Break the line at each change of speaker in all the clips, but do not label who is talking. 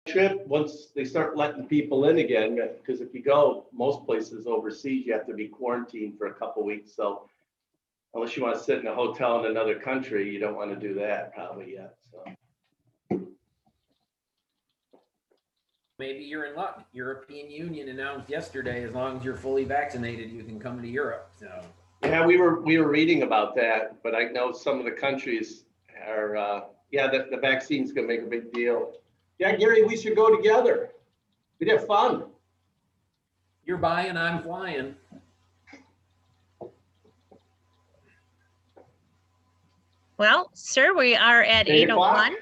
trip once they start letting people in again, because if you go most places overseas, you have to be quarantined for a couple weeks. So unless you want to sit in a hotel in another country, you don't want to do that probably yet. So
Maybe you're in luck. European Union announced yesterday, as long as you're fully vaccinated, you can come to Europe. So
yeah, we were reading about that, but I know some of the countries are the vaccine's gonna make a big deal. Yeah, Gary, we should go together. We'd have fun.
you're buying, I'm flying.
Well, sir, we are at 8:01.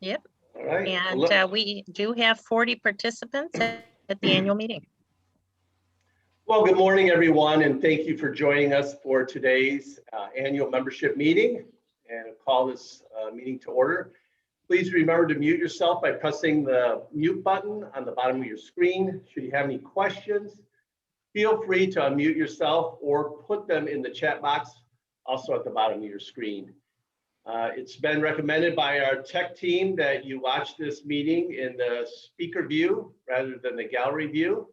Yep.
All right.
And we do have 40 participants at the annual meeting.
Well, good morning, everyone, and thank you for joining us for today's annual membership meeting, and I'll call this meeting to order. Please remember to mute yourself by pressing the mute button on the bottom of your screen. Should you have any questions, feel free to unmute yourself or put them in the chat box also at the bottom of your screen. It's been recommended by our tech team that you watch this meeting in the speaker view rather than the gallery view.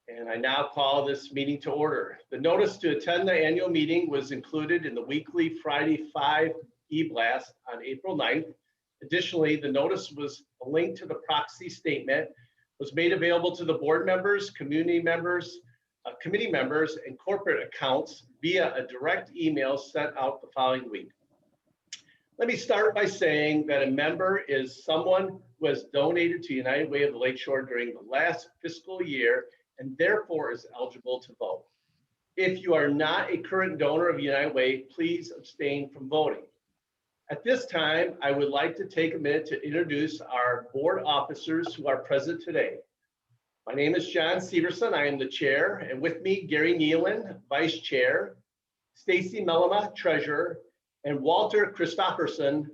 And I now call this meeting to order. The notice to attend the annual meeting was included in the weekly Friday 5 e-blast on April 9th. Additionally, the notice was a link to the proxy statement, was made available to the board members, community members, committee members, and corporate accounts via a direct email sent out the following week. Let me start by saying that a member is someone who has donated to United Way of the Lakeshore during the last fiscal year and therefore is eligible to vote. If you are not a current donor of United Way, please abstain from voting. At this time, I would like to take a minute to introduce our board officers who are present today. My name is John Severson. I am the chair, and with me, Gary Nealon, vice chair, Stacy Mellema, treasurer, and Walter Christopherson,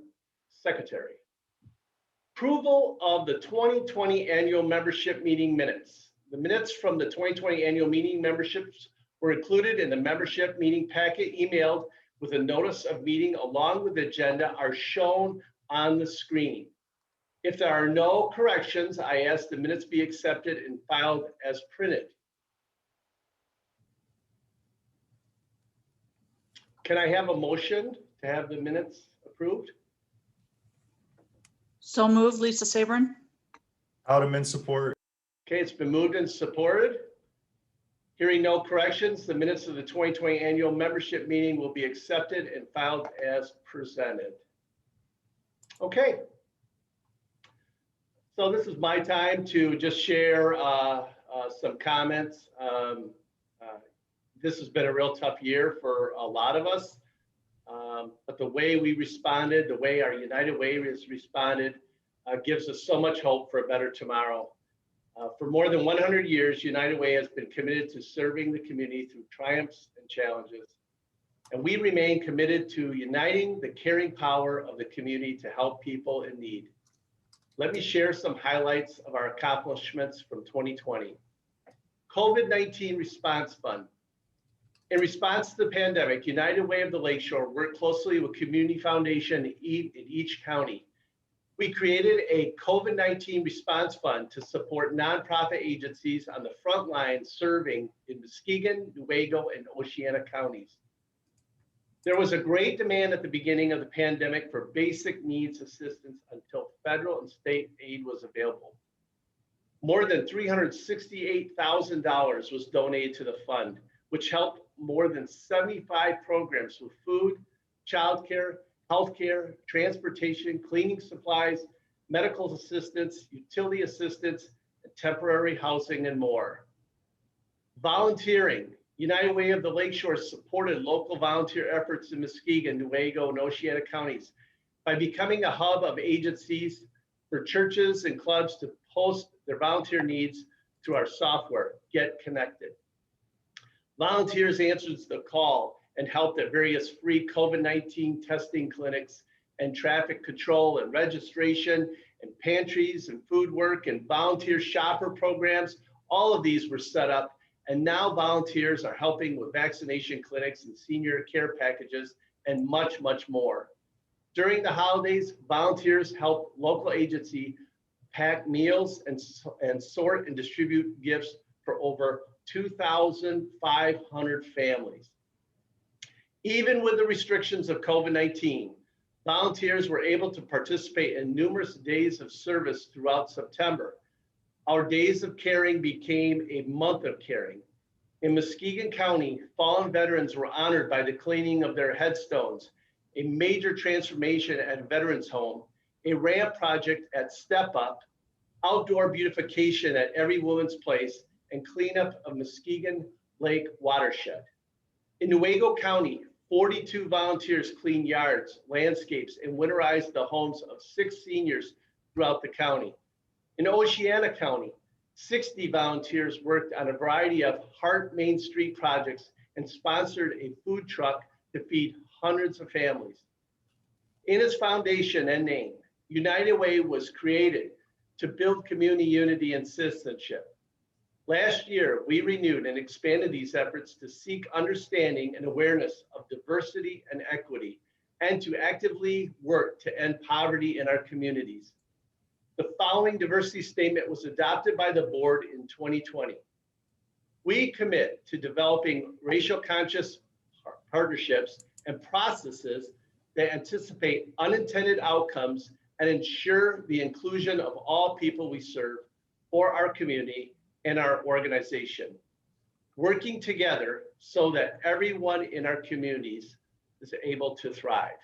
secretary. Approval of the 2020 annual membership meeting minutes. The minutes from the 2020 annual meeting memberships were included in the membership meeting packet emailed with a notice of meeting along with the agenda are shown on the screen. If there are no corrections, I ask the minutes be accepted and filed as printed. Can I have a motion to have the minutes approved?
So moved, Lisa Sabrin.
Outeman, support.
Okay, it's been moved and supported. Hearing no corrections, the minutes of the 2020 annual membership meeting will be accepted and filed as presented. Okay. So this is my time to just share some comments. This has been a real tough year for a lot of us, but the way we responded, the way our United Way has responded, gives us so much hope for a better tomorrow. For more than 100 years, United Way has been committed to serving the community through triumphs and challenges. And we remain committed to uniting the caring power of the community to help people in need. Let me share some highlights of our accomplishments from 2020. COVID-19 Response Fund. In response to the pandemic, United Way of the Lakeshore worked closely with Community Foundation in each county. We created a COVID-19 response fund to support nonprofit agencies on the front line serving in Muskegon, Newaygo, and Oceana counties. There was a great demand at the beginning of the pandemic for basic needs assistance until federal and state aid was available. More than $368,000 was donated to the fund, which helped more than 75 programs with food, childcare, healthcare, transportation, cleaning supplies, medical assistance, utility assistance, and temporary housing, and more. Volunteering. United Way of the Lakeshore supported local volunteer efforts in Muskegon, Newaygo, and Oceana counties by becoming a hub of agencies for churches and clubs to post their volunteer needs through our software, Get Connected. Volunteers answered the call and helped at various free COVID-19 testing clinics and traffic control and registration and pantries and food work and volunteer shopper programs. All of these were set up, and now volunteers are helping with vaccination clinics and senior care packages and much, much more. During the holidays, volunteers helped local agency pack meals, and sort and distribute gifts for over 2,500 families. Even with the restrictions of COVID-19, volunteers were able to participate in numerous days of service throughout September. Our days of caring became a month of caring. In Muskegon County, fallen veterans were honored by the cleaning of their headstones, a major transformation at a veterans home, a ramp project at Step Up, outdoor beautification at Every Woman's Place, and cleanup of Muskegon Lake watershed. In Newaygo County, 42 volunteers cleaned yards, landscapes, and winterized the homes of 6 seniors throughout the county. In Oceana County, 60 volunteers worked on a variety of Heart Main Street projects and sponsored a food truck to feed hundreds of families. In its foundation and name, United Way was created to build community unity and citizenship. Last year, we renewed and expanded these efforts to seek understanding and awareness of diversity and equity, and to actively work to end poverty in our communities. The following diversity statement was adopted by the board in 2020. We commit to developing racial conscious partnerships and processes that anticipate unintended outcomes and ensure the inclusion of all people we serve for our community and our organization, working together so that everyone in our communities is able to thrive.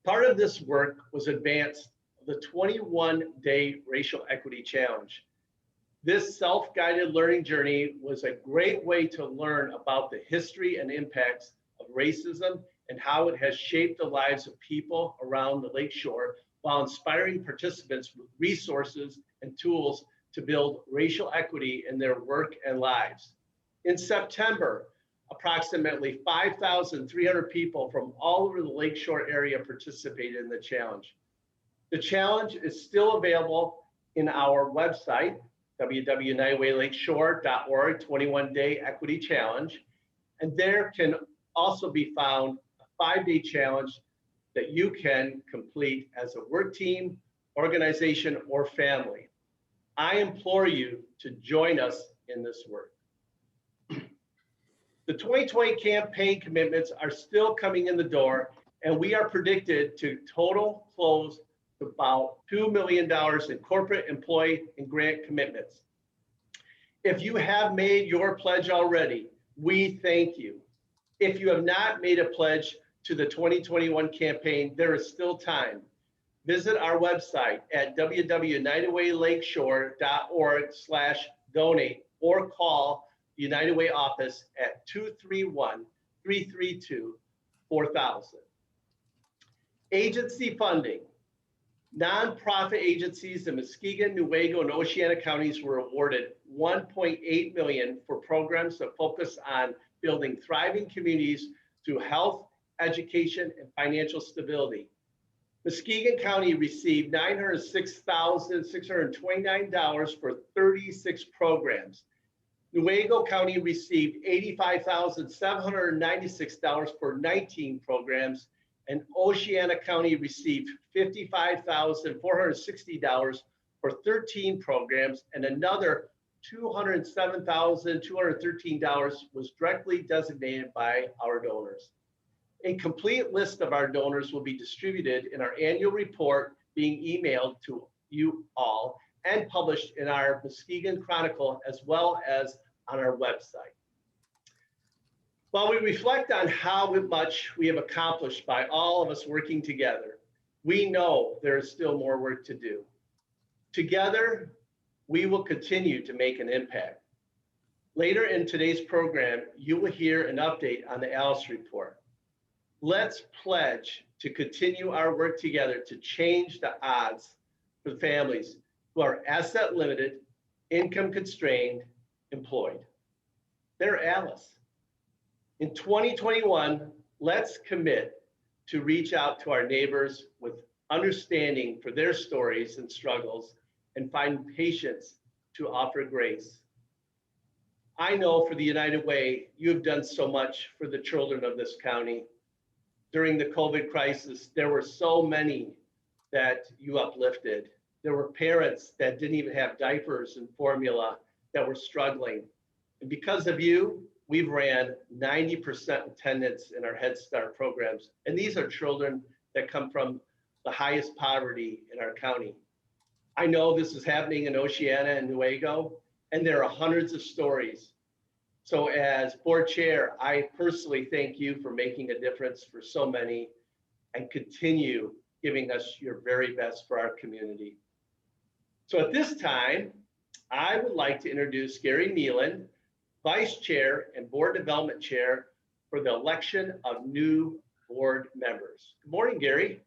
Part of this work was advanced the 21-day Racial Equity Challenge. This self-guided learning journey was a great way to learn about the history and impacts of racism and how it has shaped the lives of people around the Lakeshore, while inspiring participants with resources and tools to build racial equity in their work and lives. In September, approximately 5,300 people from all over the Lakeshore area participated in the challenge. The challenge is still available in our website, www.unitedwaylakeshore.org, 21-day equity challenge. And there can also be found a 5-day challenge that you can complete as a work team, organization, or family. I implore you to join us in this work. The 2020 campaign commitments are still coming in the door, and we are predicted to total close to about $2 million in corporate, employee, and grant commitments. If you have made your pledge already, we thank you. If you have not made a pledge to the 2021 campaign, there is still time. Visit our website at www.unitedwaylakeshore.org/donate or call the United Way office at 231-332-4000. Agency funding. Nonprofit agencies in Muskegon, Newaygo, and Oceana counties were awarded $1.8 million for programs that focus on building thriving communities through health, education, and financial stability. Muskegon County received $906,629 for 36 programs. Newaygo County received $85,796 for 19 programs, and Oceana County received $55,460 for 13 programs, and another $207,213 was directly designated by our donors. A complete list of our donors will be distributed in our annual report being emailed to you all and published in our Muskegon Chronicle as well as on our website. While we reflect on how much we have accomplished by all of us working together, we know there is still more work to do. Together, we will continue to make an impact. Later in today's program, you will hear an update on the ALICE report. Let's pledge to continue our work together to change the odds for families who are asset limited, income constrained, employed. They're ALICE. In 2021, let's commit to reach out to our neighbors with understanding for their stories and struggles and find patience to offer grace. I know for the United Way, you have done so much for the children of this county. During the COVID crisis, there were so many that you uplifted There were parents that didn't even have diapers and formula that were struggling. And because of you, we've ran 90% attendance in our Head Start programs. And these are children that come from the highest poverty in our county. I know this is happening in Oceana and Nuevo, and there are hundreds of stories. So as board chair, I personally thank you for making a difference for so many and continue giving us your very best for our community. So at this time, I would like to introduce Gary Nealon, Vice Chair and Board Development Chair for the election of new board members. Good morning, Gary.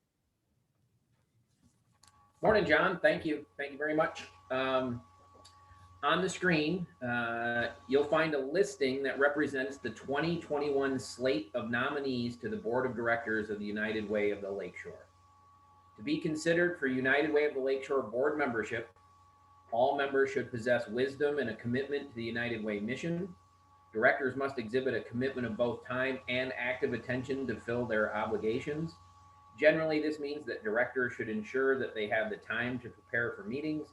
Morning, John. Thank you. Thank you very much. On the screen, you'll find a listing that represents the 2021 slate of nominees to the Board of Directors of the United Way of the Lakeshore. To be considered for United Way of the Lakeshore board membership, all members should possess wisdom and a commitment to the United Way mission. Directors must exhibit a commitment of both time and active attention to fill their obligations. Generally, this means that directors should ensure that they have the time to prepare for meetings,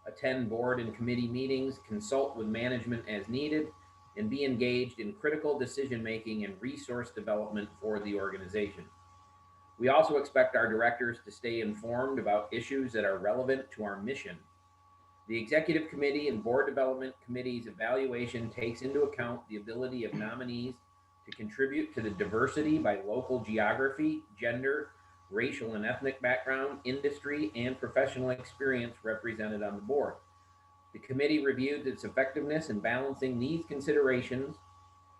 attend board and committee meetings, consult with management as needed, and be engaged in critical decision-making and resource development for the organization. We also expect our directors to stay informed about issues that are relevant to our mission. The Executive Committee and Board Development Committee's evaluation takes into account the ability of nominees to contribute to the diversity by local geography, gender, racial and ethnic background, industry, and professional experience represented on the board. The committee reviewed its effectiveness in balancing these considerations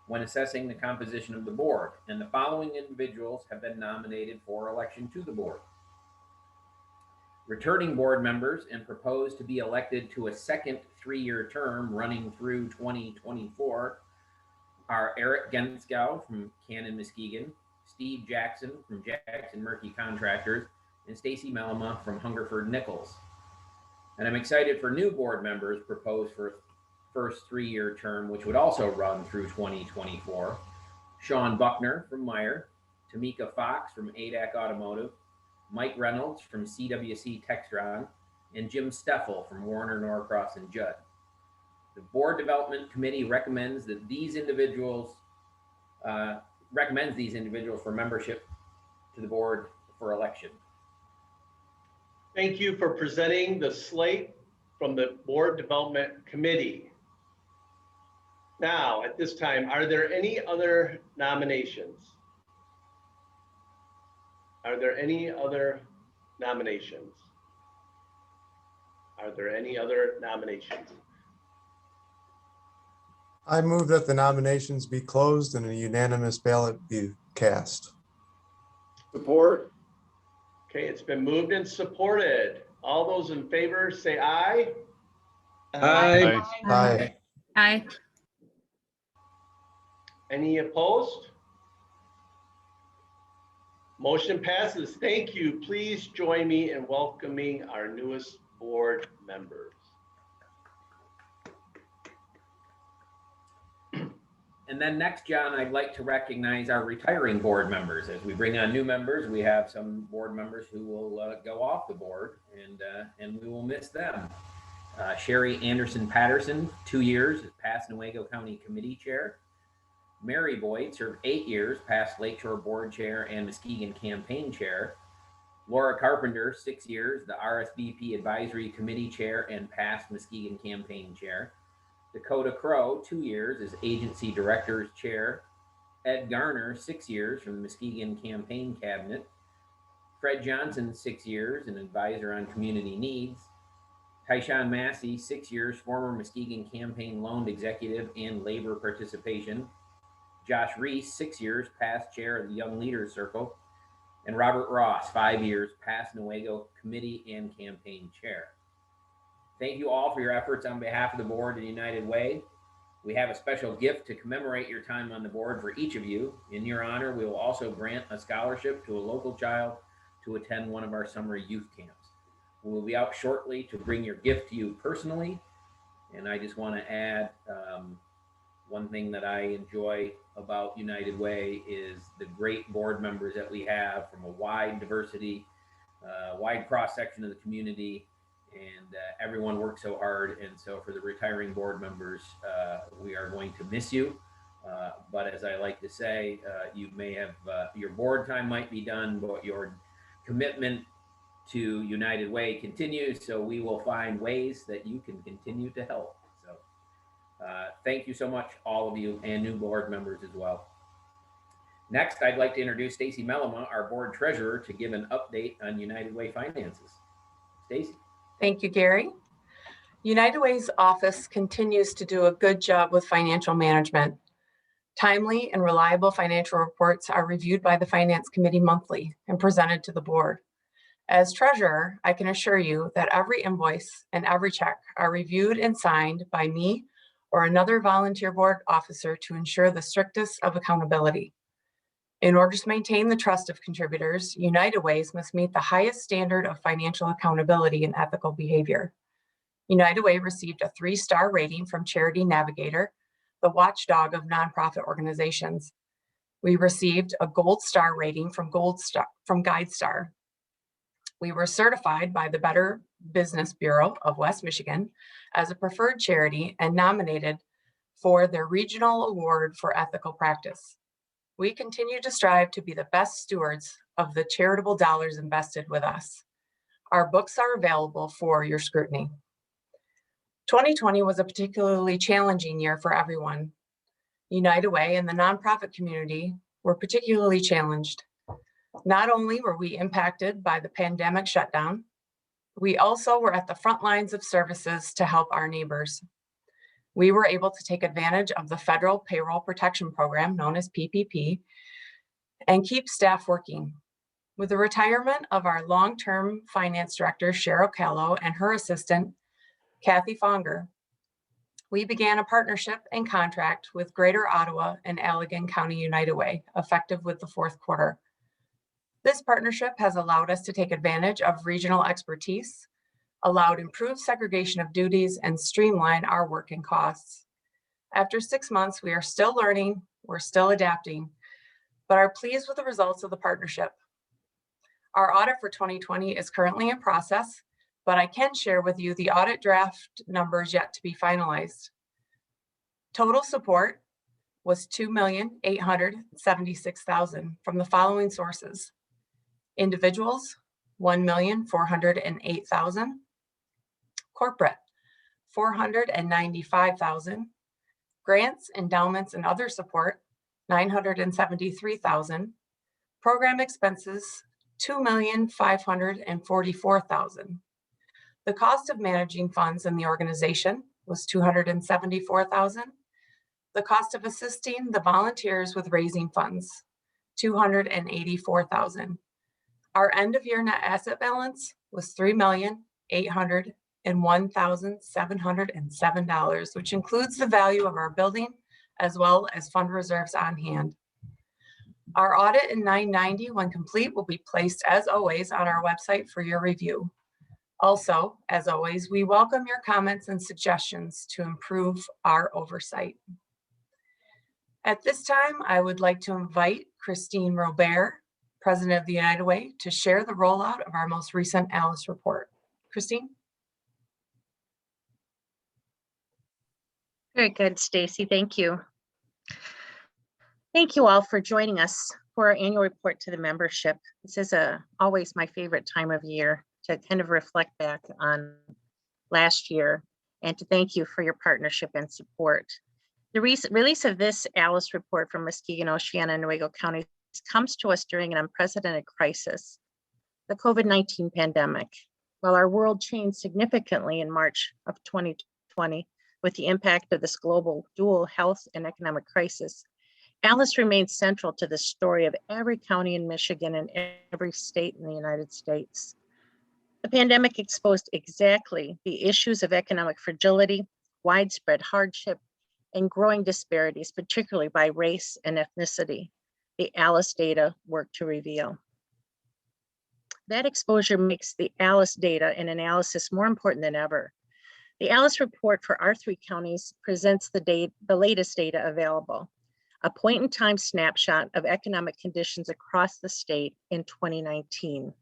when assessing the composition of the board, and the following individuals have been nominated for election to the board. Returning board members and proposed to be elected to a second 3-year term running through 2024 are Eric Genskow from Cannon, Muskegon, Steve Jackson from Jackson Murphy Contractors, and Stacy Mellema from Hungerford Nichols. And I'm excited for new board members proposed for first 3-year term, which would also run through 2024. Sean Buckner from Meyer, Tamika Fox from ADAC Automotive, Mike Reynolds from CWC Textron, and Jim Steffel from Warner Norcross and Judd. The Board Development Committee recommends these individuals for membership to the board for election.
Thank you for presenting the slate from the Board Development Committee. Now, at this time, are there any other nominations? Are there any other nominations? Are there any other nominations?
I move that the nominations be closed and a unanimous ballot be cast.
Support.
Okay, it's been moved and supported. All those in favor say aye.
Aye.
Aye.
Aye.
Any opposed? Motion passes. Thank you. Please join me in welcoming our newest board members.
And then next, John, I'd like to recognize our retiring board members. As we bring on new members, we have some board members who will go off the board, and we will miss them. Sherry Anderson Patterson, 2 years as past Newaygo County Committee Chair. Mary Boyd served 8 years, past Lakeshore Board Chair and Muskegon Campaign Chair. Laura Carpenter, 6 years, the RSVP Advisory Committee Chair and past Muskegon Campaign Chair. Dakota Crow, 2 years as Agency Directors Chair. Ed Garner, 6 years from the Muskegon Campaign Cabinet. Fred Johnson, 6 years, an advisor on community needs. Tyshawn Massey, 6 years, former Muskegon Campaign Loaned Executive and Labor Participation. Josh Reese, 6 years, past chair of the Young Leaders Circle. And Robert Ross, 5 years, past Newaygo Committee and Campaign Chair. Thank you all for your efforts on behalf of the board and United Way. We have a special gift to commemorate your time on the board for each of you. In your honor, we will also grant a scholarship to a local child to attend one of our summer youth camps. We will be out shortly to bring your gift to you personally. And I just want to add one thing that I enjoy about United Way is the great board members that we have from a wide diversity, wide cross section of the community. and everyone worked so hard. And so for the retiring board members, we are going to miss you. But as I like to say, you may have, your board time might be done, but your commitment to United Way continues. So we will find ways that you can continue to help. So thank you so much, all of you, and new board members as well. Next, I'd like to introduce Stacy Mellema, our board treasurer, to give an update on United Way finances. Stacy.
Thank you, Gary. United Way's office continues to do a good job with financial management. Timely and reliable financial reports are reviewed by the Finance Committee monthly and presented to the board. As treasurer, I can assure you that every invoice and every check are reviewed and signed by me or another volunteer board officer to ensure the strictest of accountability. In order to maintain the trust of contributors, United Ways must meet the highest standard of financial accountability and ethical behavior. United Way received a 3-star rating from Charity Navigator, the watchdog of nonprofit organizations. We received a gold star rating from GuideStar. We were certified by the Better Business Bureau of West Michigan as a preferred charity and nominated for their regional award for ethical practice. We continue to strive to be the best stewards of the charitable dollars invested with us. Our books are available for your scrutiny. 2020 was a particularly challenging year for everyone. United Way and the nonprofit community were particularly challenged. Not only were we impacted by the pandemic shutdown, we also were at the front lines of services to help our neighbors. We were able to take advantage of the Federal Payroll Protection Program, known as PPP, and keep staff working. With the retirement of our long-term finance director, Cheryl Callow, and her assistant, Kathy Fonger, we began a partnership and contract with Greater Ottawa and Allegan County United Way, effective with the 4th quarter. This partnership has allowed us to take advantage of regional expertise, allowed improved segregation of duties, and streamline our work and costs. After 6 months, we are still learning, we're still adapting, but are pleased with the results of the partnership. Our audit for 2020 is currently in process, but I can share with you the audit draft numbers yet to be finalized. Total support was $2,876,000 from the following sources: individuals, $1,408,000, corporate, $495,000, grants, endowments, and other support, $973,000, program expenses, $2,544,000. The cost of managing funds in the organization was $274,000. The cost of assisting the volunteers with raising funds, $284,000. Our end of year net asset balance was $3,801,707, which includes the value of our building as well as fund reserves on hand. Our audit in 990, when complete, will be placed as always on our website for your review. Also, as always, we welcome your comments and suggestions to improve our oversight. At this time, I would like to invite Christine Robert, President of the United Way, to share the rollout of our most recent ALICE report. Christine?
Very good, Stacy. Thank you. Thank you all for joining us for our annual report to the membership. This is always my favorite time of year to kind of reflect back on last year and to thank you for your partnership and support. The release of this ALICE report from Muskegon, Oceana, and Newaygo counties comes to us during an unprecedented crisis, the COVID-19 pandemic. While our world changed significantly in March of 2020 with the impact of this global dual health and economic crisis, ALICE remains central to the story of every county in Michigan and every state in the United States. The pandemic exposed exactly the issues of economic fragility, widespread hardship, and growing disparities, particularly by race and ethnicity. The ALICE data work to reveal. That exposure makes the ALICE data and analysis more important than ever. The ALICE report for our 3 counties presents the latest data available, a point-in-time snapshot of economic conditions across the state in 2019.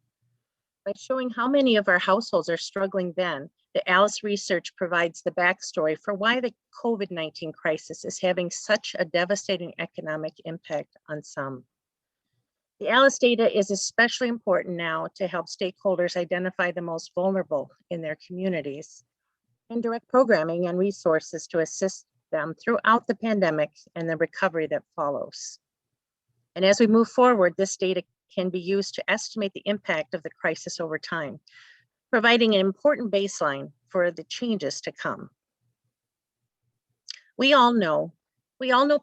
By showing how many of our households are struggling then, the ALICE research provides the backstory for why the COVID-19 crisis is having such a devastating economic impact on some. The ALICE data is especially important now to help stakeholders identify the most vulnerable in their communities and direct programming and resources to assist them throughout the pandemic and the recovery that follows. And as we move forward, this data can be used to estimate the impact of the crisis over time, providing an important baseline for the changes to come. We all know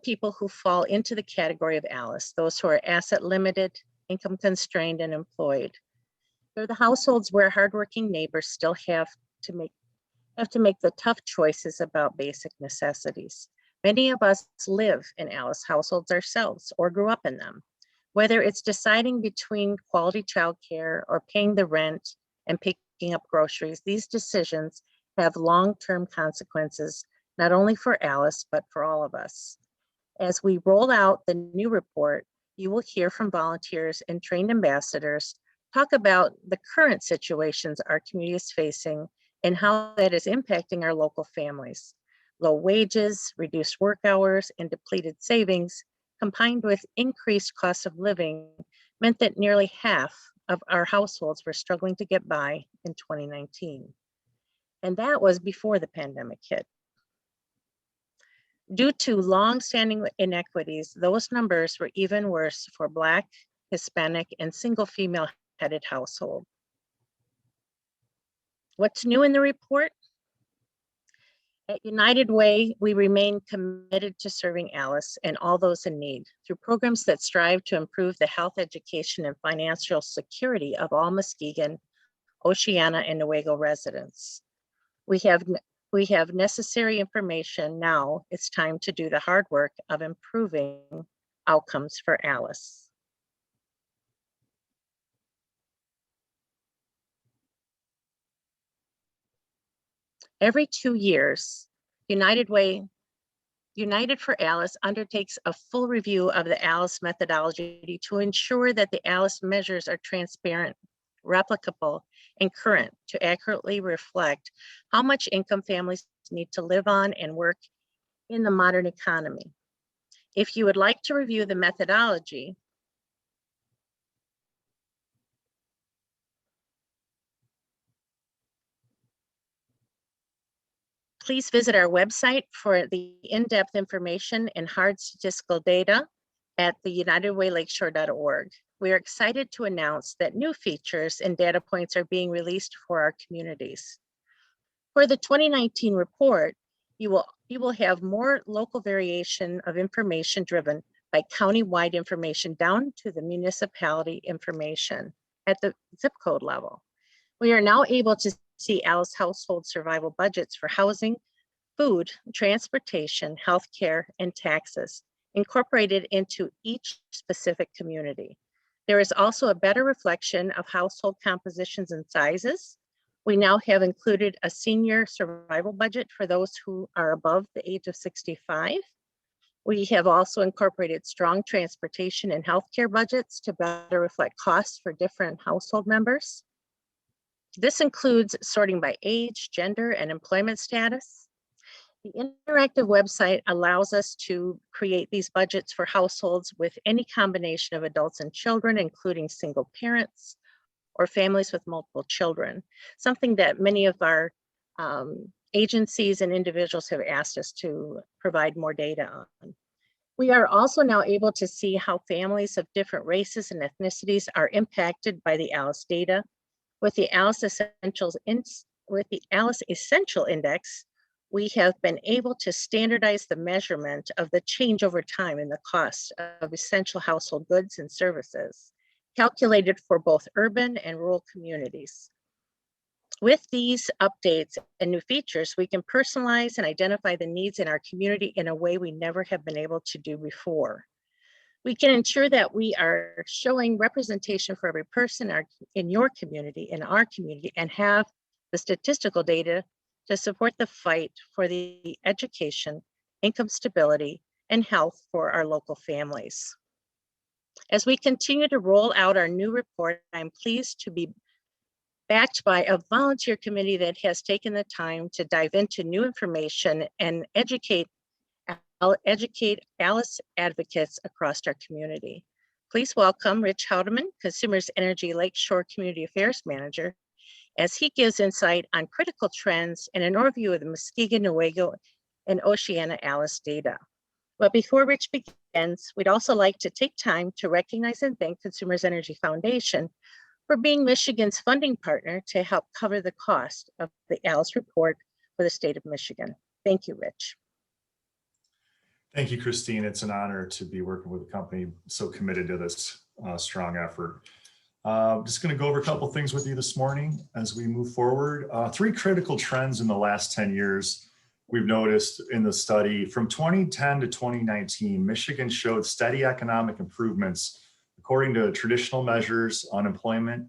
people who fall into the category of ALICE, those who are asset limited, income constrained, and employed. They're the households where hardworking neighbors still have to make the tough choices about basic necessities. Many of us live in ALICE households ourselves or grew up in them. Whether it's deciding between quality childcare or paying the rent and picking up groceries, these decisions have long-term consequences, not only for ALICE, but for all of us. As we roll out the new report, you will hear from volunteers and trained ambassadors talk about the current situations our community is facing and how that is impacting our local families. Low wages, reduced work hours, and depleted savings, combined with increased costs of living, meant that nearly half of our households were struggling to get by in 2019. And that was before the pandemic hit. Due to long-standing inequities, those numbers were even worse for Black, Hispanic, and single female-headed households. What's new in the report? At United Way, we remain committed to serving ALICE and all those in need through programs that strive to improve the health, education, and financial security of all Muskegon, Oceana, and Newaygo residents. We have necessary information. Now it's time to do the hard work of improving outcomes for ALICE. Every 2 years, United for ALICE undertakes a full review of the ALICE methodology to ensure that the ALICE measures are transparent, replicable, and current to accurately reflect how much income families need to live on and work in the modern economy. If you would like to review the methodology, please visit our website for the in-depth information and hard statistical data at the unitedwaylakeshore.org. We are excited to announce that new features and data points are being released for our communities. For the 2019 report, you will have more local variation of information driven by county-wide information down to the municipality information at the zip code level. We are now able to see ALICE household survival budgets for housing, food, transportation, healthcare, and taxes incorporated into each specific community. There is also a better reflection of household compositions and sizes. We now have included a senior survival budget for those who are above the age of 65. We have also incorporated strong transportation and healthcare budgets to better reflect costs for different household members. This includes sorting by age, gender, and employment status. The interactive website allows us to create these budgets for households with any combination of adults and children, including single parents or families with multiple children, something that many of our agencies and individuals have asked us to provide more data on. We are also now able to see how families of different races and ethnicities are impacted by the ALICE data. With the ALICE Essential Index, we have been able to standardize the measurement of the change over time in the cost of essential household goods and services, calculated for both urban and rural communities. With these updates and new features, we can personalize and identify the needs in our community in a way we never have been able to do before. We can ensure that we are showing representation for every person in your community, in our community, and have the statistical data to support the fight for the education, income stability, and health for our local families. As we continue to roll out our new report, I'm pleased to be backed by a volunteer committee that has taken the time to dive into new information and educate Alice advocates across our community. Please welcome Rich Houdeman, Consumers Energy Lakeshore Community Affairs Manager, as he gives insight on critical trends and an overview of the Muskegon, Newaygo, and Oceana Alice data. But before Rich begins, we'd also like to take time to recognize and thank Consumers Energy Foundation for being Michigan's funding partner to help cover the cost of the Alice report for the state of Michigan. Thank you, Rich.
Thank you, Christine. It's an honor to be working with a company so committed to this strong effort. I'm just going to go over a couple things with you this morning as we move forward. 3 critical trends in the last 10 years we've noticed in the study. From 2010 to 2019, Michigan showed steady economic improvements. According to traditional measures, unemployment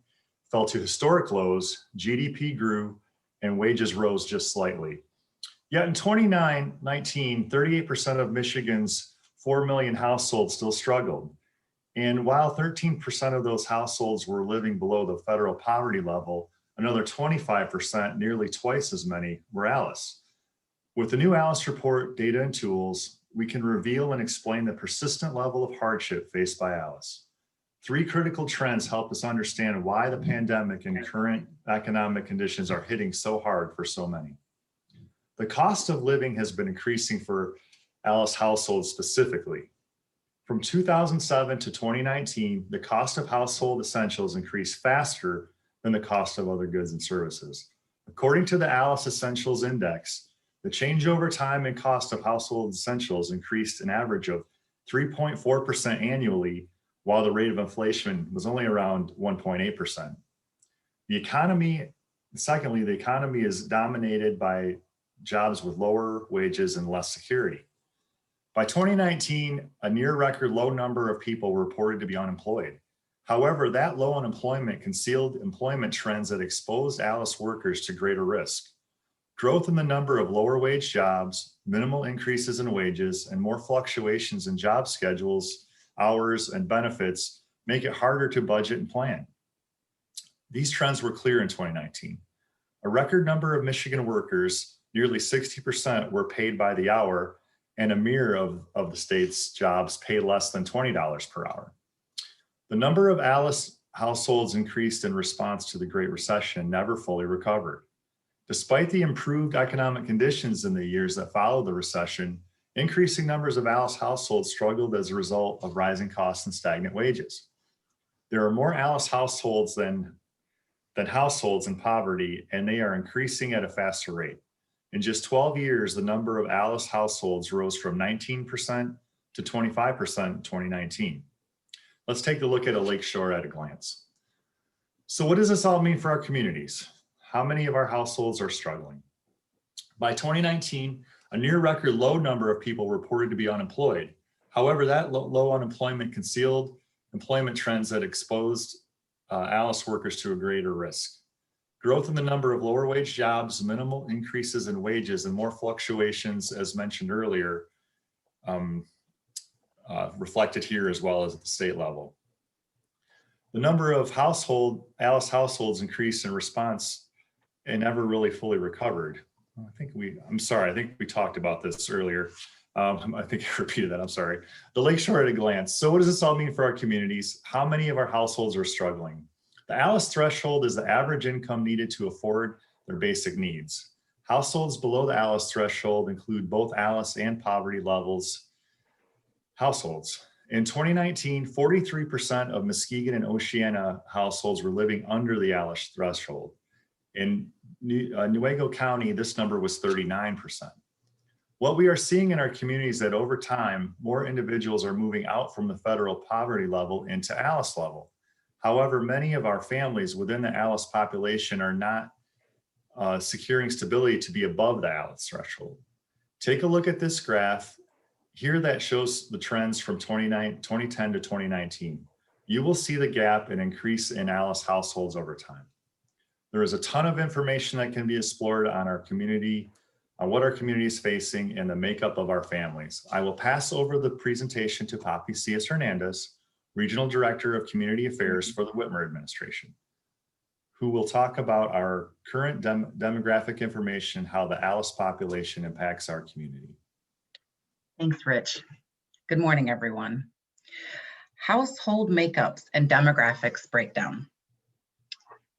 fell to historic lows, GDP grew, and wages rose just slightly. Yet in 2019, 38% of Michigan's 4 million households still struggled. And while 13% of those households were living below the federal poverty level, another 25%, nearly twice as many, were Alice. With the new Alice report, data and tools, we can reveal and explain the persistent level of hardship faced by Alice. 3 critical trends help us understand why the pandemic and current economic conditions are hitting so hard for so many. The cost of living has been increasing for Alice households specifically. From 2007 to 2019, the cost of household essentials increased faster than the cost of other goods and services. According to the Alice Essentials Index, the change over time in cost of household essentials increased an average of 3.4% annually, while the rate of inflation was only around 1.8%. Secondly, the economy is dominated by jobs with lower wages and less security. By 2019, a near record low number of people were reported to be unemployed. However, that low unemployment concealed employment trends that exposed Alice workers to greater risk. Growth in the number of lower wage jobs, minimal increases in wages, and more fluctuations in job schedules, hours, and benefits make it harder to budget and plan. These trends were clear in 2019. A record number of Michigan workers, nearly 60%, were paid by the hour, and a mirror of the state's jobs paid less than $20 per hour. The number of Alice households increased in response to the Great Recession and never fully recovered. Despite the improved economic conditions in the years that followed the recession, increasing numbers of Alice households struggled as a result of rising costs and stagnant wages. There are more Alice households than households in poverty, and they are increasing at a faster rate. In just 12 years, the number of Alice households rose from 19% to 25% in 2019. Let's take a look at a Lakeshore at a glance. So what does this all mean for our communities? How many of our households are struggling? By 2019, a near record low number of people reported to be unemployed. However, that low unemployment concealed employment trends that exposed Alice workers to a greater risk. Growth in the number of lower wage jobs, minimal increases in wages, and more fluctuations, as mentioned earlier, reflected here as well as at the state level. The number of Alice households increased in response and never really fully recovered. I think we talked about this earlier. I think I repeated that, I'm sorry. The Lakeshore at a glance. So what does this all mean for our communities? How many of our households are struggling? The Alice threshold is the average income needed to afford their basic needs. Households below the Alice threshold include both Alice and poverty levels households. In 2019, 43% of Muskegon and Oceana households were living under the Alice threshold. In Newaygo County, this number was 39%. What we are seeing in our communities is that over time, more individuals are moving out from the federal poverty level into Alice level. However, many of our families within the Alice population are not securing stability to be above the Alice threshold. Take a look at this graph here that shows the trends from 2010 to 2019. You will see the gap and increase in Alice households over time. There is a ton of information that can be explored on our community, on what our community is facing and the makeup of our families. I will pass over the presentation to Poppy C.S. Hernandez, Regional Director of Community Affairs for the Whitmer Administration. who will talk about our current demographic information, how the Alice population impacts our community.
Thanks, Rich. Good morning, everyone. Household makeups and demographics breakdown.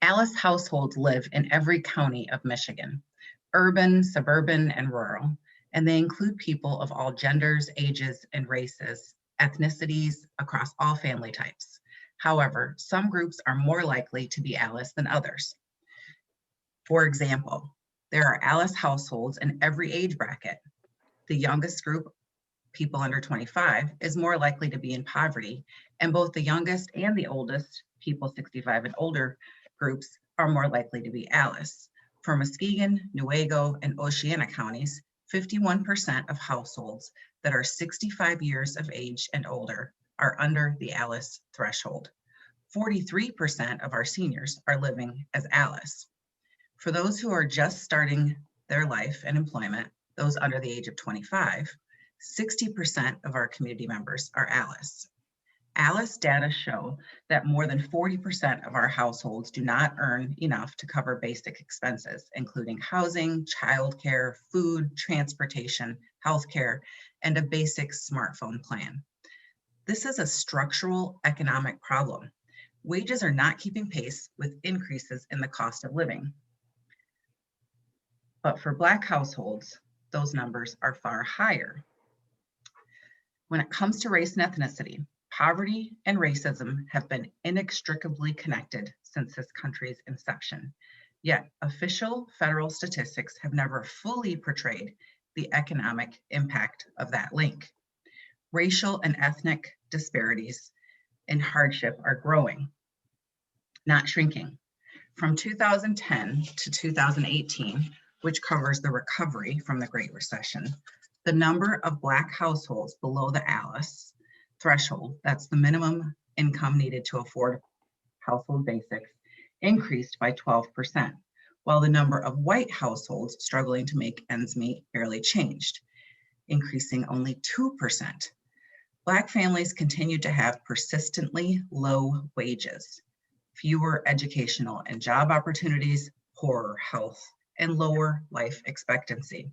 Alice households live in every county of Michigan, urban, suburban, and rural, and they include people of all genders, ages, and races, ethnicities across all family types. However, some groups are more likely to be Alice than others. For example, there are Alice households in every age bracket. The youngest group, people under 25, is more likely to be in poverty, and both the youngest and the oldest, people 65 and older, groups are more likely to be Alice. For Muskegon, Newaygo, and Oceana counties, 51% of households that are 65 years of age and older are under the Alice threshold. 43% of our seniors are living as Alice. For those who are just starting their life and employment, those under the age of 25, 60% of our community members are Alice. Alice data show that more than 40% of our households do not earn enough to cover basic expenses, including housing, childcare, food, transportation, healthcare, and a basic smartphone plan. This is a structural economic problem. Wages are not keeping pace with increases in the cost of living. But for Black households, those numbers are far higher. When it comes to race and ethnicity, poverty and racism have been inextricably connected since this country's inception. Yet official federal statistics have never fully portrayed the economic impact of that link. Racial and ethnic disparities in hardship are growing, not shrinking. From 2010 to 2018, which covers the recovery from the Great Recession, the number of Black households below the Alice threshold, that's the minimum income needed to afford household basics, increased by 12%, while the number of white households struggling to make ends meet barely changed, increasing only 2%. Black families continue to have persistently low wages, fewer educational and job opportunities, poorer health, and lower life expectancy.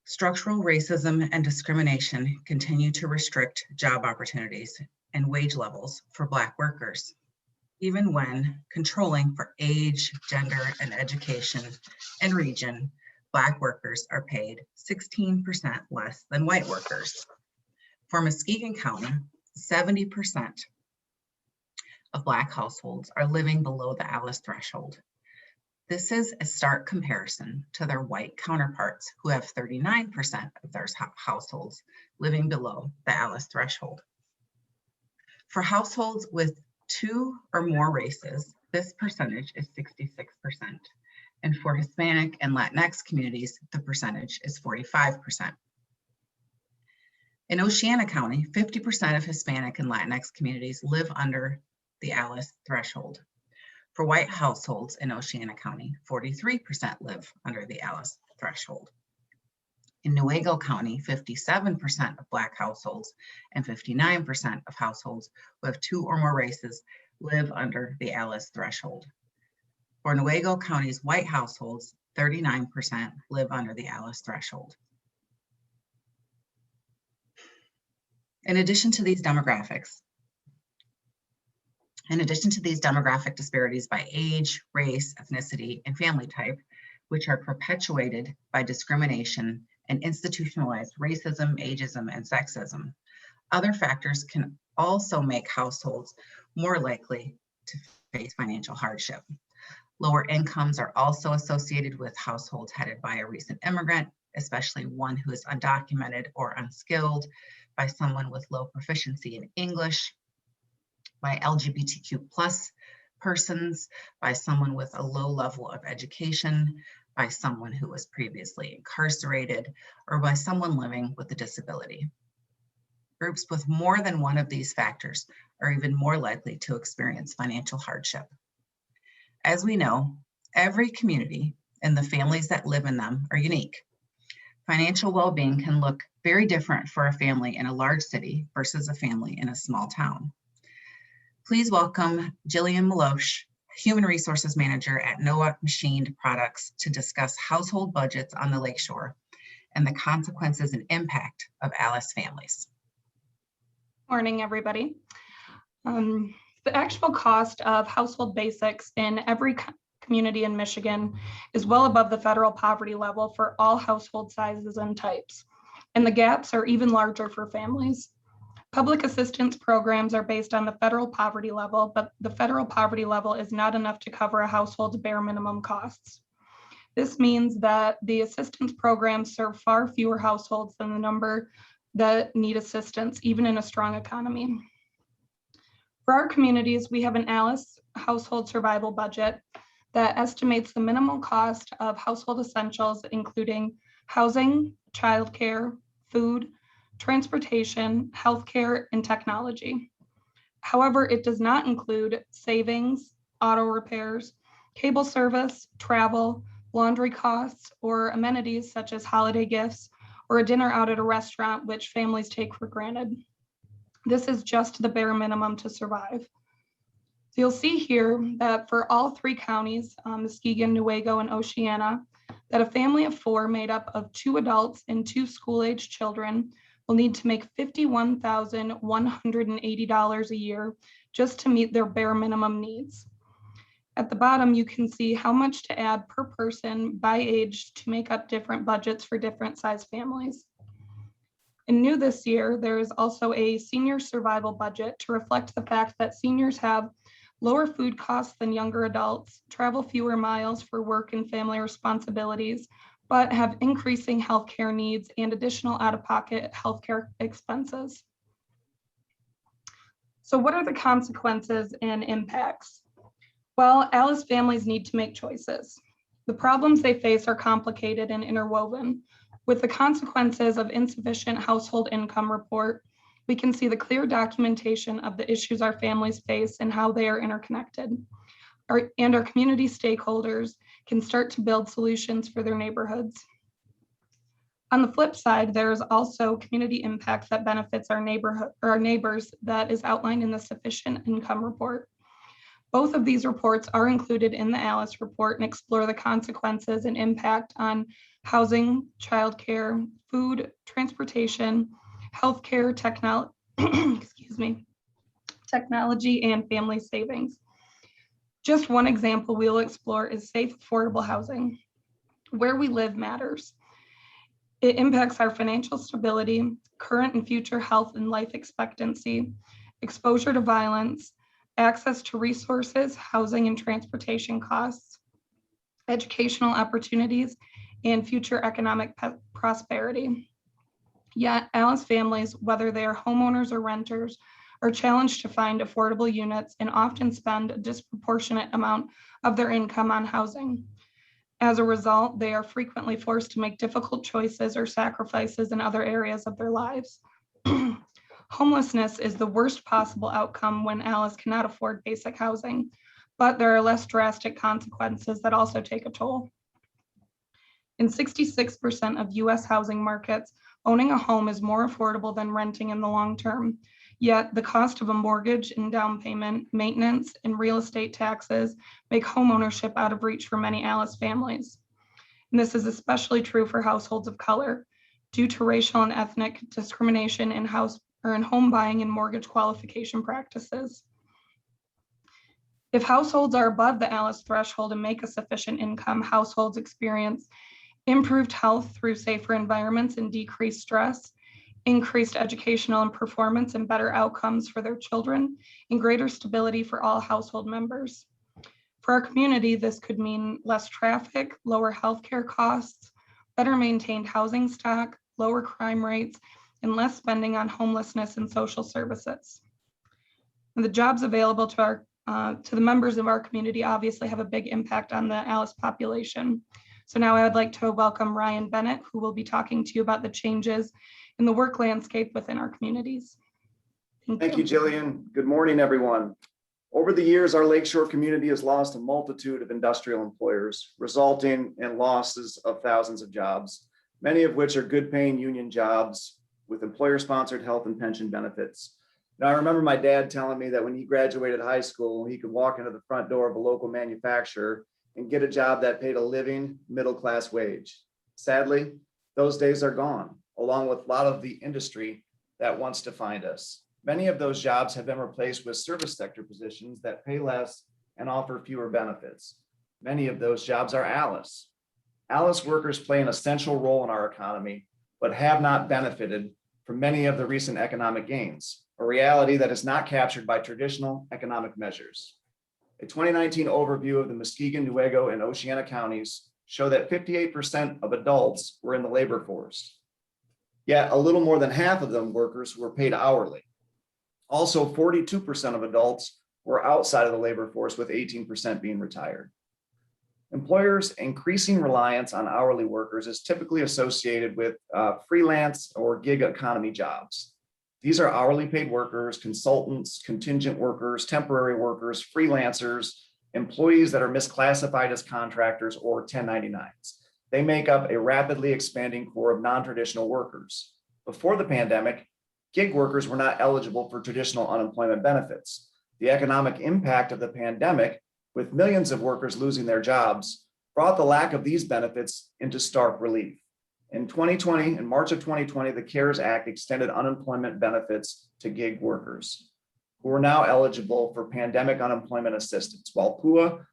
Structural racism and discrimination continue to restrict job opportunities and wage levels for Black workers, even when controlling for age, gender, and education and region, Black workers are paid 16% less than white workers. For Muskegon County, 70% of Black households are living below the Alice threshold. This is a stark comparison to their white counterparts who have 39% of their households living below the Alice threshold. For households with 2 or more races, this percentage is 66%. And for Hispanic and Latinx communities, the percentage is 45%. In Oceana County, 50% of Hispanic and Latinx communities live under the Alice threshold. For white households in Oceana County, 43% live under the Alice threshold. In Newaygo County, 57% of Black households and 59% of households who have 2 or more races live under the Alice threshold. For Newaygo County's white households, 39% live under the Alice threshold. In addition to these demographic disparities by age, race, ethnicity, and family type, which are perpetuated by discrimination and institutionalized racism, ageism, and sexism, other factors can also make households more likely to face financial hardship. Lower incomes are also associated with households headed by a recent immigrant, especially one who is undocumented or unskilled, by someone with low proficiency in English, by LGBTQ+ persons, by someone with a low level of education, by someone who was previously incarcerated, or by someone living with a disability. Groups with more than one of these factors are even more likely to experience financial hardship. As we know, every community and the families that live in them are unique. Financial well-being can look very different for a family in a large city versus a family in a small town. Please welcome Jillian Maloche, Human Resources Manager at Noah Machined Products, to discuss household budgets on the Lakeshore and the consequences and impact of Alice families.
Morning, everybody. The actual cost of household basics in every community in Michigan is well above the federal poverty level for all household sizes and types, and the gaps are even larger for families. Public assistance programs are based on the federal poverty level, but the federal poverty level is not enough to cover a household's bare minimum costs. This means that the assistance programs serve far fewer households than the number that need assistance, even in a strong economy. For our communities, we have an ALICE household survival budget that estimates the minimal cost of household essentials, including housing, childcare, food, transportation, healthcare, and technology. However, it does not include savings, auto repairs, cable service, travel, laundry costs, or amenities such as holiday gifts or a dinner out at a restaurant, which families take for granted. This is just the bare minimum to survive. So you'll see here that for all three counties, Muskegon, Newaygo, and Oceana, that a family of 4 made up of 2 adults and 2 school-age children will need to make $51,180 a year just to meet their bare minimum needs. At the bottom, you can see how much to add per person by age to make up different budgets for different size families. And new this year, there is also a senior survival budget to reflect the fact that seniors have lower food costs than younger adults, travel fewer miles for work and family responsibilities, but have increasing healthcare needs and additional out-of-pocket healthcare expenses. So what are the consequences and impacts? Well, ALICE families need to make choices. The problems they face are complicated and interwoven. With the consequences of insufficient household income report, we can see the clear documentation of the issues our families face and how they are interconnected. Our community stakeholders can start to build solutions for their neighborhoods. On the flip side, there is also community impact that benefits our neighbors that is outlined in the sufficient income report. Both of these reports are included in the ALICE report and explore the consequences and impact on housing, childcare, food, transportation, healthcare, technology, and family savings. Just one example we'll explore is safe, affordable housing. Where we live matters. It impacts our financial stability, current and future health and life expectancy, exposure to violence, access to resources, housing and transportation costs, educational opportunities, and future economic prosperity. Yet, ALICE families, whether they are homeowners or renters, are challenged to find affordable units and often spend a disproportionate amount of their income on housing. As a result, they are frequently forced to make difficult choices or sacrifices in other areas of their lives. Homelessness is the worst possible outcome when ALICE cannot afford basic housing, but there are less drastic consequences that also take a toll. In 66% of US housing markets, owning a home is more affordable than renting in the long term. Yet the cost of a mortgage and down payment, maintenance, and real estate taxes make homeownership out of reach for many ALICE families. And this is especially true for households of color due to racial and ethnic discrimination in home buying and mortgage qualification practices. If households are above the ALICE threshold and make a sufficient income, households experience improved health through safer environments and decreased stress, increased educational and performance and better outcomes for their children, and greater stability for all household members. For our community, this could mean less traffic, lower healthcare costs, better maintained housing stock, lower crime rates, and less spending on homelessness and social services. And the jobs available to the members of our community obviously have a big impact on the ALICE population. So now I would like to welcome Ryan Bennett, who will be talking to you about the changes in the work landscape within our communities.
Thank you, Jillian. Good morning, everyone. Over the years, our Lakeshore community has lost a multitude of industrial employers, resulting in losses of thousands of jobs, many of which are good paying union jobs with employer-sponsored health and pension benefits. And I remember my dad telling me that when he graduated high school, he could walk into the front door of a local manufacturer and get a job that paid a living middle-class wage. Sadly, those days are gone, along with a lot of the industry that wants to find us. Many of those jobs have been replaced with service sector positions that pay less and offer fewer benefits. Many of those jobs are ALICE. ALICE workers play an essential role in our economy, but have not benefited from many of the recent economic gains, a reality that is not captured by traditional economic measures. A 2019 overview of the Muskegon, Newaygo, and Oceana counties show that 58% of adults were in the labor force. Yet a little more than half of them workers were paid hourly. Also, 42% of adults were outside of the labor force, with 18% being retired. Employers' increasing reliance on hourly workers is typically associated with freelance or gig economy jobs. These are hourly paid workers, consultants, contingent workers, temporary workers, freelancers, employees that are misclassified as contractors or 1099s. They make up a rapidly expanding core of non-traditional workers. Before the pandemic, gig workers were not eligible for traditional unemployment benefits. The economic impact of the pandemic, with millions of workers losing their jobs, brought the lack of these benefits into stark relief. In March of 2020, the CARES Act extended unemployment benefits to gig workers who are now eligible for pandemic unemployment assistance. While PUA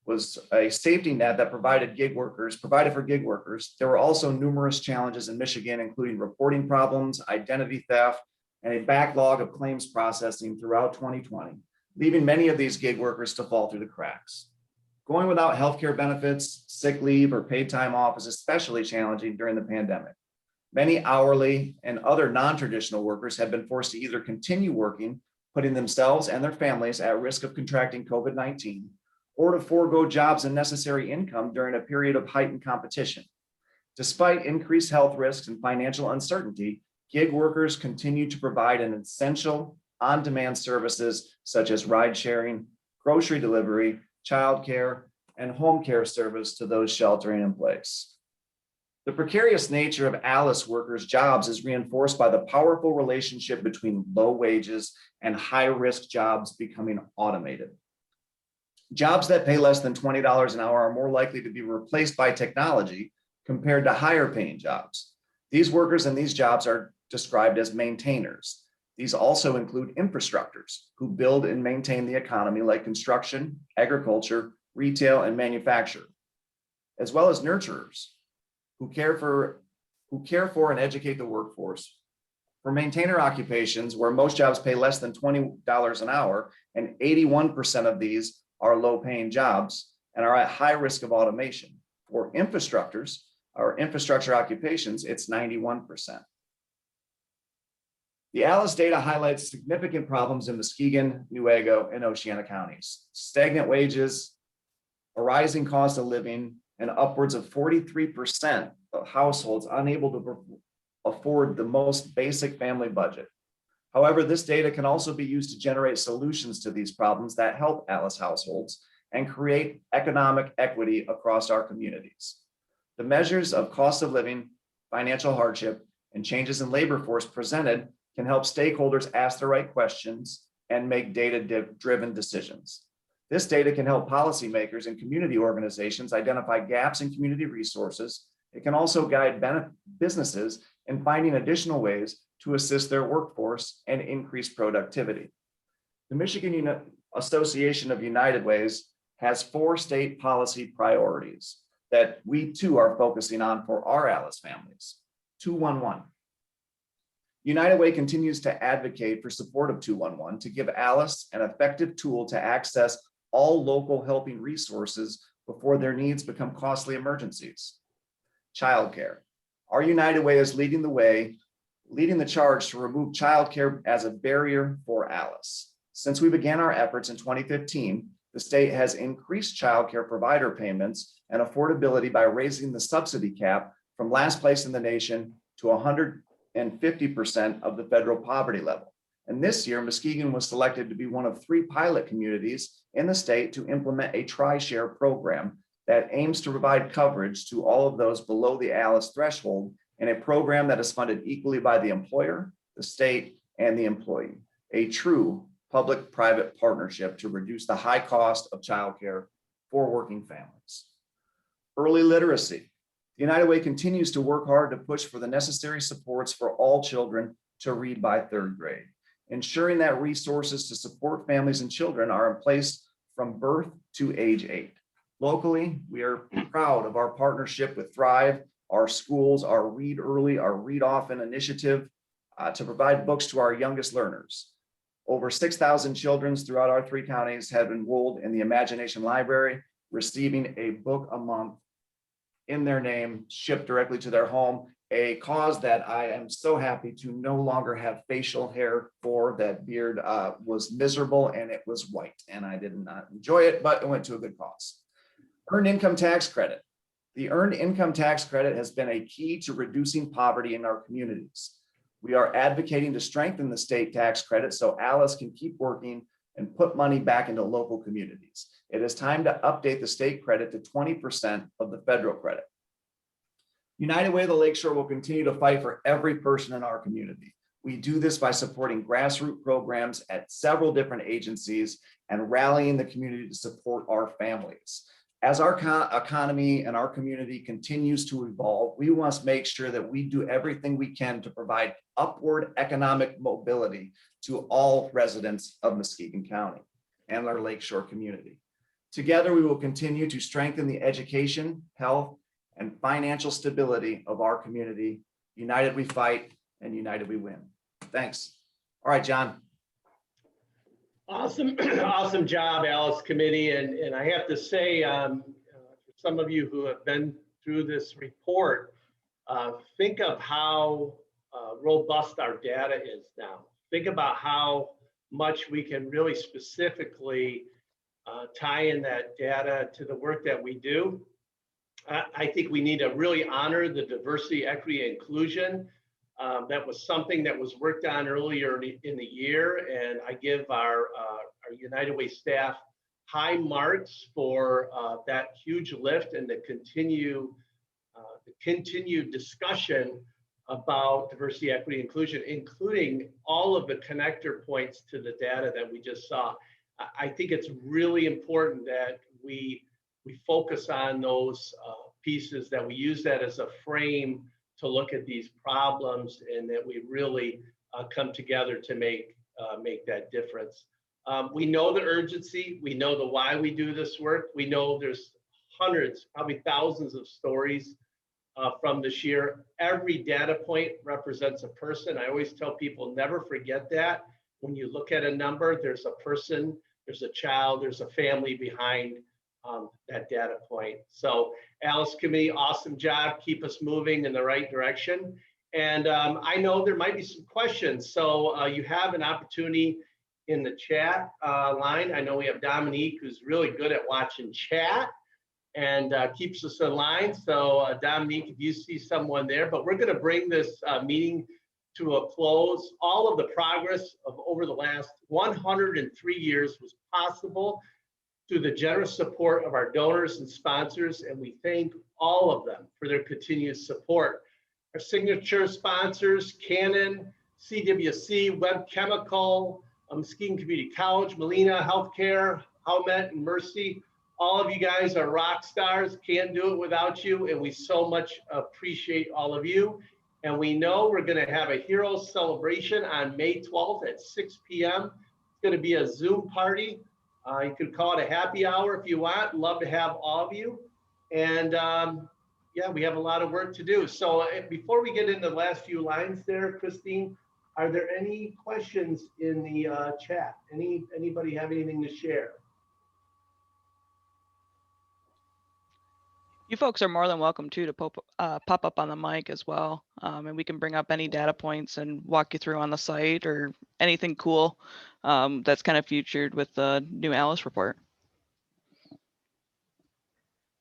was a safety net that provided for gig workers, there were also numerous challenges in Michigan, including reporting problems, identity theft, and a backlog of claims processing throughout 2020, leaving many of these gig workers to fall through the cracks. Going without healthcare benefits, sick leave, or paid time off is especially challenging during the pandemic. Many hourly and other non-traditional workers have been forced to either continue working, putting themselves and their families at risk of contracting COVID-19, or to forego jobs and necessary income during a period of heightened competition. Despite increased health risks and financial uncertainty, gig workers continue to provide an essential on-demand services such as ride sharing, grocery delivery, childcare, and home care service to those sheltering in place. The precarious nature of ALICE workers' jobs is reinforced by the powerful relationship between low wages and high-risk jobs becoming automated. Jobs that pay less than $20 an hour are more likely to be replaced by technology compared to higher-paying jobs. These workers in these jobs are described as maintainers. These also include infrastructors who build and maintain the economy, like construction, agriculture, retail, and manufacture, as well as nurturers who care for and educate the workforce. For maintainer occupations, where most jobs pay less than $20 an hour, and 81% of these are low-paying jobs and are at high risk of automation. For infrastructures or infrastructure occupations, it's 91%. The ALICE data highlights significant problems in Muskegon, Newaygo, and Oceana counties. Stagnant wages, a rising cost of living, and upwards of 43% of households unable to afford the most basic family budget. However, this data can also be used to generate solutions to these problems that help ALICE households and create economic equity across our communities. The measures of cost of living, financial hardship, and changes in labor force presented can help stakeholders ask the right questions and make data-driven decisions. This data can help policymakers and community organizations identify gaps in community resources. It can also guide businesses in finding additional ways to assist their workforce and increase productivity. The Michigan Association of United Ways has 4 state policy priorities that we too are focusing on for our ALICE families. 211. United Way continues to advocate for support of 211 to give ALICE an effective tool to access all local helping resources before their needs become costly emergencies. Childcare. Our United Way is leading the charge to remove childcare as a barrier for ALICE. Since we began our efforts in 2015, the state has increased childcare provider payments and affordability by raising the subsidy cap from last place in the nation to 150% of the federal poverty level. And this year, Muskegon was selected to be one of 3 pilot communities in the state to implement a tri-share program that aims to provide coverage to all of those below the ALICE threshold in a program that is funded equally by the employer, the state, and the employee. a true public-private partnership to reduce the high cost of childcare for working families. Early literacy. The United Way continues to work hard to push for the necessary supports for all children to read by 3rd grade, ensuring that resources to support families and children are in place from birth to age 8. Locally, we are proud of our partnership with Thrive, our schools, our Read Early, our Read Often initiative to provide books to our youngest learners. Over 6,000 children throughout our 3 counties have enrolled in the Imagination Library, receiving a book a month in their name, shipped directly to their home, a cause that I am so happy to no longer have facial hair for. That beard was miserable and it was white, and I did not enjoy it, but it went to a good cause. Earned income tax credit. The earned income tax credit has been a key to reducing poverty in our communities. We are advocating to strengthen the state tax credit so Alice can keep working and put money back into local communities. It is time to update the state credit to 20% of the federal credit. United Way of the Lakeshore will continue to fight for every person in our community. We do this by supporting grassroots programs at several different agencies and rallying the community to support our families. As our economy and our community continues to evolve, we must make sure that we do everything we can to provide upward economic mobility to all residents of Muskegon County and our Lakeshore community. Together, we will continue to strengthen the education, health, and financial stability of our community. United we fight, and united we win. Thanks. All right, John.
Awesome, awesome job, Alice Committee. And I have to say, for some of you who have been through this report, think of how robust our data is now. Think about how much we can really specifically tie in that data to the work that we do. I think we need to really honor the diversity, equity, and inclusion. That was something that was worked on earlier in the year, and I give our United Way staff high marks for that huge lift and the continued discussion about diversity, equity, inclusion, including all of the connector points to the data that we just saw. I think it's really important that we focus on those pieces, that we use that as a frame to look at these problems, and that we really come together to make that difference. We know the urgency, we know the why we do this work. We know there's hundreds, probably thousands of stories from this year. Every data point represents a person. I always tell people, never forget that. When you look at a number, there's a person, there's a child, there's a family behind that data point. So Alice Committee, awesome job. Keep us moving in the right direction. And I know there might be some questions. So you have an opportunity in the chat line. I know we have Dominique, who's really good at watching chat and keeps us in line. So Dominique, if you see someone there, but we're going to bring this meeting to a close. All of the progress of over the last 103 years was possible through the generous support of our donors and sponsors, and we thank all of them for their continued support. Our signature sponsors, Canon, CWC, Web Chemical, Muskegon Community College, Molina Healthcare, Howmet, and Mercy. All of you guys are rock stars. Can't do it without you, and we so much appreciate all of you. And we know we're going to have a Heroes Celebration on May 12th at 6 p.m. It's going to be a Zoom party. You could call it a happy hour if you want. Love to have all of you. And yeah, we have a lot of work to do. So before we get into the last few lines there, Christine, are there any questions in the chat? Anybody have anything to share?
You folks are more than welcome to pop up on the mic as well. And we can bring up any data points and walk you through on the site or anything cool that's kind of featured with the new Alice report.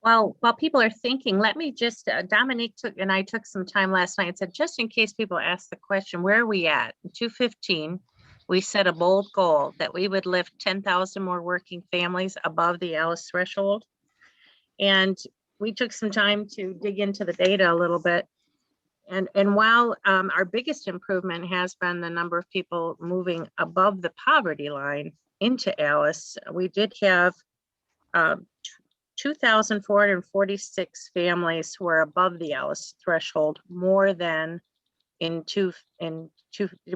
Well, while people are thinking, let me just, Dominique and I took some time last night and said, just in case people ask the question, where are we at? In 215, we set a bold goal that we would lift 10,000 more working families above the Alice threshold. And we took some time to dig into the data a little bit. And while our biggest improvement has been the number of people moving above the poverty line into Alice, we did have 2,446 families who are above the Alice threshold, more than did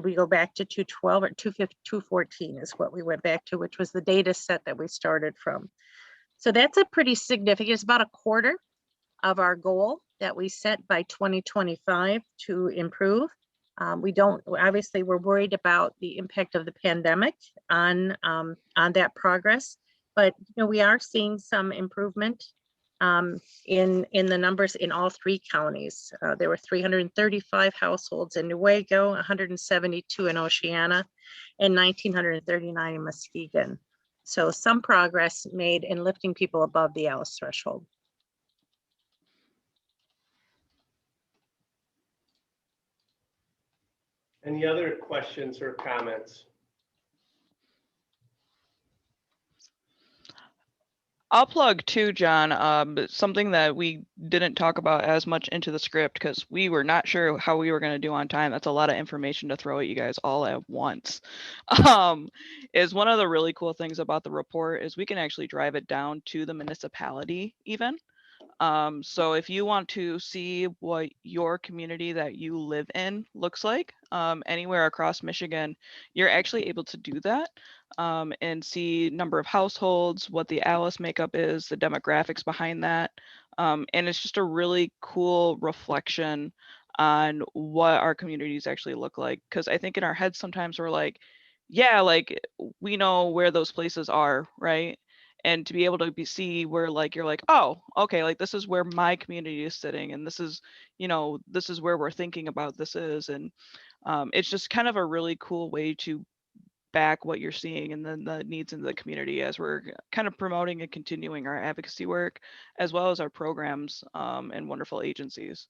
we go back to 212 or 214 is what we went back to, which was the data set that we started from. So that's a pretty significant, it's about a quarter of our goal that we set by 2025 to improve. Obviously we're worried about the impact of the pandemic on that progress, but we are seeing some improvement in the numbers in all three counties. There were 335 households in Newaygo, 172 in Oceana, and 1,939 in Muskegon. So some progress made in lifting people above the Alice threshold.
Any other questions or comments?
I'll plug too, John, something that we didn't talk about as much into the script because we were not sure how we were going to do on time. That's a lot of information to throw at you guys all at once. Is one of the really cool things about the report is we can actually drive it down to the municipality even. So if you want to see what your community that you live in looks like anywhere across Michigan, you're actually able to do that and see number of households, what the Alice makeup is, the demographics behind that. And it's just a really cool reflection on what our communities actually look like. Because I think in our heads sometimes we're like, yeah, like we know where those places are, right? And to be able to see where like you're like, oh, okay, like this is where my community is sitting, and this is, this is where we're thinking about this is, and it's just kind of a really cool way to back what you're seeing and then the needs in the community as we're kind of promoting and continuing our advocacy work as well as our programs and wonderful agencies,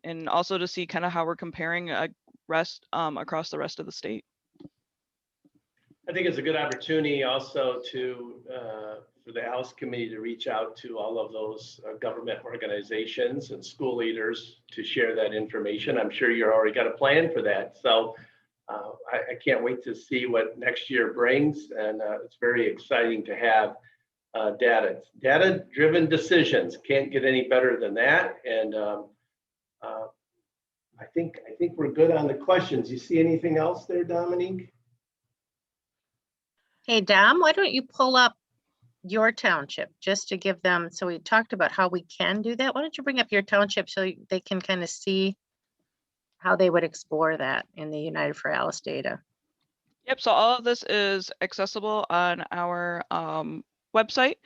and also to see kind of how we're comparing across the rest of the state.
I think it's a good opportunity also for the Alice Committee to reach out to all of those government organizations and school leaders to share that information. I'm sure you're already got a plan for that. So I can't wait to see what next year brings. And it's very exciting to have data-driven decisions. Can't get any better than that. And I think we're good on the questions. You see anything else there, Dominique?
Hey, Dom, why don't you pull up your township just to give them, so we talked about how we can do that. Why don't you bring up your township so they can kind of see how they would explore that in the United for Alice data?
Yep, so all of this is accessible on our website,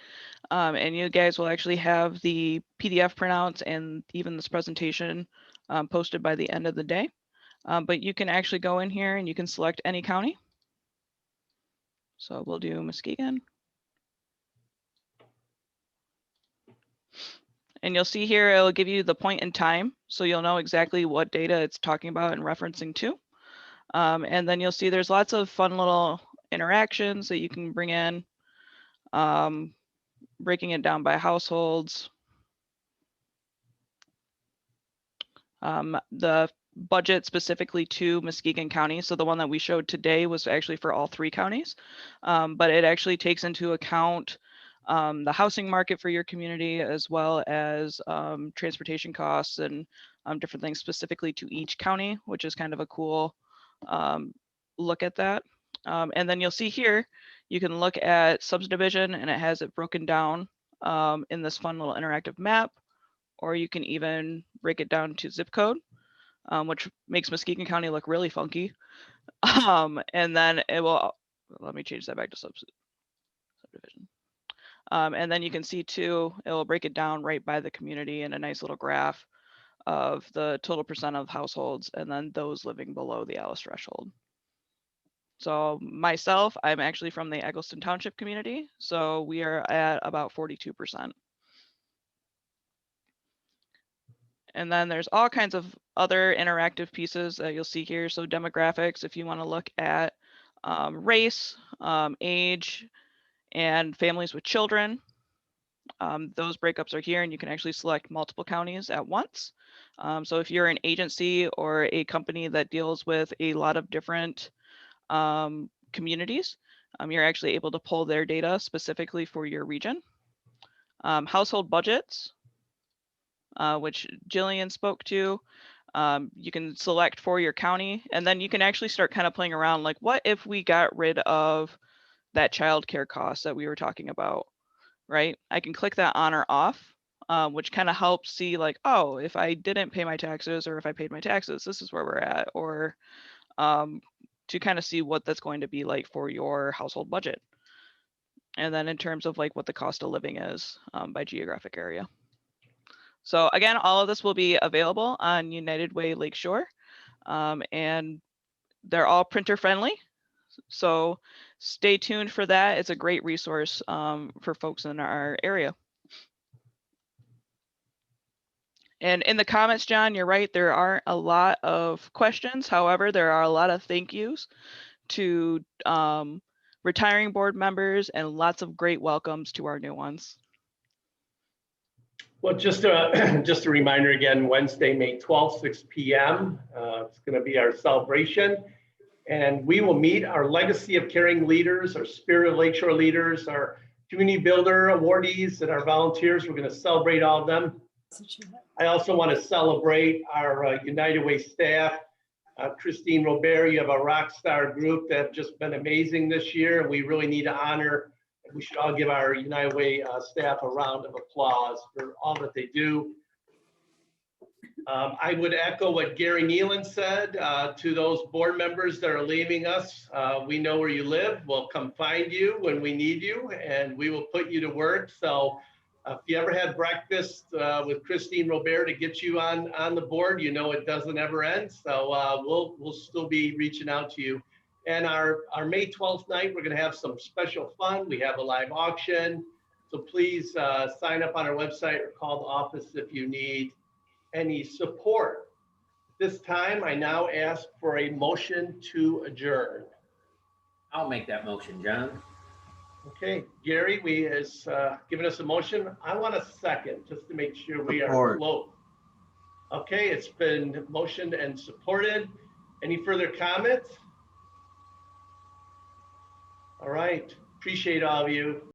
and you guys will actually have the PDF printouts and even this presentation posted by the end of the day. But you can actually go in here and you can select any county. So we'll do Muskegon. And you'll see here, it'll give you the point in time. So you'll know exactly what data it's talking about and referencing to. And then you'll see there's lots of fun little interactions that you can bring in, breaking it down by households. The budget specifically to Muskegon County. So the one that we showed today was actually for all three counties, but it actually takes into account the housing market for your community, as well as transportation costs and different things specifically to each county, which is kind of a cool look at that. And then you'll see here, you can look at subdivision and it has it broken down in this fun little interactive map, or you can even break it down to zip code, which makes Muskegon County look really funky. And then it will, let me change that back to subdivision. And then you can see too, it will break it down right by the community in a nice little graph of the total percent of households and then those living below the Alice threshold. So myself, I'm actually from the Eggleston Township community. So we are at about 42%. And then there's all kinds of other interactive pieces that you'll see here. So demographics, if you want to look at race, age, and families with children. Those breakups are here, and you can actually select multiple counties at once. So if you're an agency or a company that deals with a lot of different communities, you're actually able to pull their data specifically for your region. Household budgets, which Jillian spoke to. You can select for your county, and then you can actually start kind of playing around, like, what if we got rid of that childcare cost that we were talking about, right? I can click that on or off, which kind of helps see, like, oh, if I didn't pay my taxes or if I paid my taxes, this is where we're at, or to kind of see what that's going to be like for your household budget. And then in terms of like what the cost of living is by geographic area. So again, all of this will be available on United Way Lakeshore, and they're all printer friendly. So stay tuned for that. It's a great resource for folks in our area. And in the comments, John, you're right, there aren't a lot of questions. However, there are a lot of thank yous to retiring board members and lots of great welcomes to our new ones.
Well, just a reminder again, Wednesday, May 12th, 6 p.m. It's going to be our celebration. And we will meet our legacy of caring leaders, our Spirit of Lakeshore leaders, our community builder awardees, and our volunteers. We're going to celebrate all of them. I also want to celebrate our United Way staff. Christine Robert, you have a rock star group that have just been amazing this year. And we really need to honor, we should all give our United Way staff a round of applause for all that they do. I would echo what Gary Nealon said to those board members that are leaving us. We know where you live. We'll come find you when we need you, and we will put you to work. So if you ever had breakfast with Christine Robert to get you on the board, you know it doesn't ever end. So we'll still be reaching out to you. And our May 12th night, we're going to have some special fun. We have a live auction. So please sign up on our website or call the office if you need any support. This time, I now ask for a motion to adjourn.
I'll make that motion, John.
Okay, Gary, has given us a motion. I want a second, just to make sure we are close. Okay, it's been motioned and supported. Any further comments? All right, appreciate all of you.